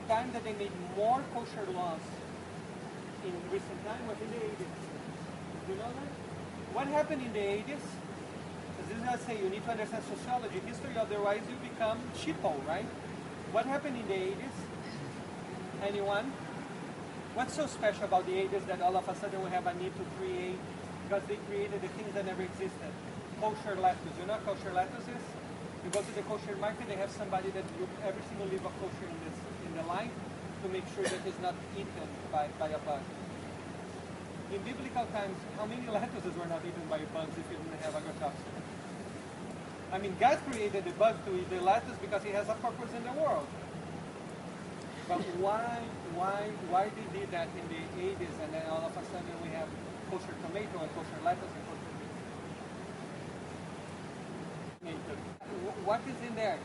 time that they made more kosher laws in recent time was in the 80s. Do you know that? What happened in the 80s? Because this is what I say, you need to understand sociology, history, otherwise you become sheeple, right? What happened in the 80s? Anyone? What's so special about the 80s that all of a sudden we have a need to create, because they created the things that never existed? Kosher lettuce. You know what kosher lettuce is? You go to the kosher market, they have somebody that group every single leaf of kosher in the line to make sure that it's not eaten by a bug. In biblical times, how many lettuces were not eaten by bugs if you didn't have agrotoxin? I mean, God created the bug to eat the lettuce because he has a purpose in the world. But why they did that in the 80s and then all of a sudden we have kosher tomato and kosher lettuce and kosher meat? What is in there?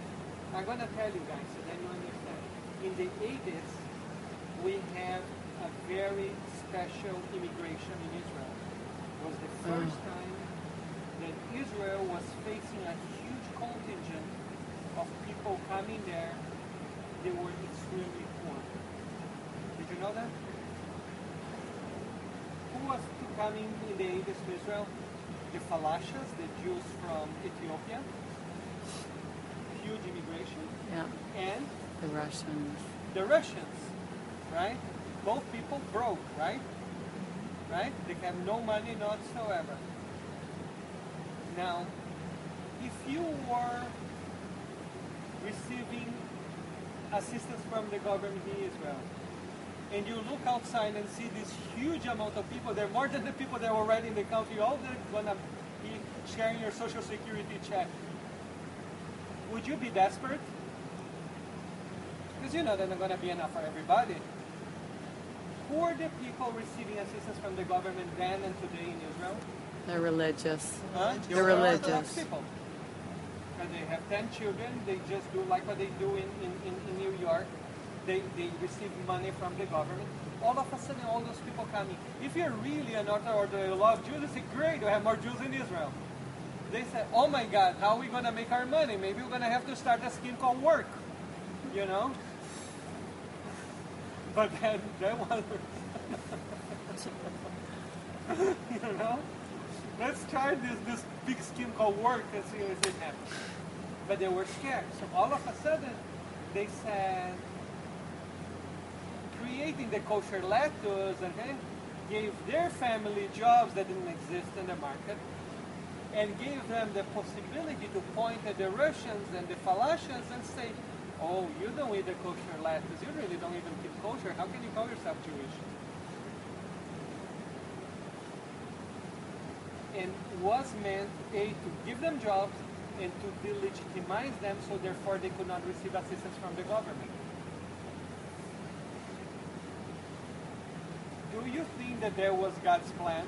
I'm going to tell you guys so then you understand. In the 80s, we have a very special immigration in Israel. It was the first time that Israel was facing a huge contingent of people coming there. They were extremely poor. Did you know that? Who was coming in the 80s to Israel? The Falashas, the Jews from Ethiopia. Huge immigration. Yeah. And the Russians. The Russians, right? Both people broke, right? Right? They have no money whatsoever. Now, if you were receiving assistance from the government in Israel, and you look outside and see this huge amount of people, they're more than the people that were already in the country, all they're gonna be sharing your social security check. Would you be desperate? Because you know they're not gonna be enough for everybody. Who are the people receiving assistance from the government then and today in Israel? They're religious. Huh? They're religious. Orthodox people. And they have 10 children, they just do like what they do in New York. They receive money from the government. All of a sudden, all those people coming. If you're really an Orthodox or you love Jews, you say, great, we have more Jews in Israel. They say, oh my God, how are we going to make our money? Maybe we're going to have to start a scheme called work, you know? But then, that was, you know? Let's try this big scheme called work and see if it happens. But they were scared. So all of a sudden, they said, creating the kosher lettuce, okay, gave their family jobs that didn't exist in the market, and gave them the possibility to point at the Russians and the Falashans and say, oh, you don't eat the kosher lettuce, you really don't even keep kosher, how can you call yourself Jewish? And was meant, A, to give them jobs, and to delegitimize them, so therefore they could not receive assistance from the government. Do you think that there was God's plan?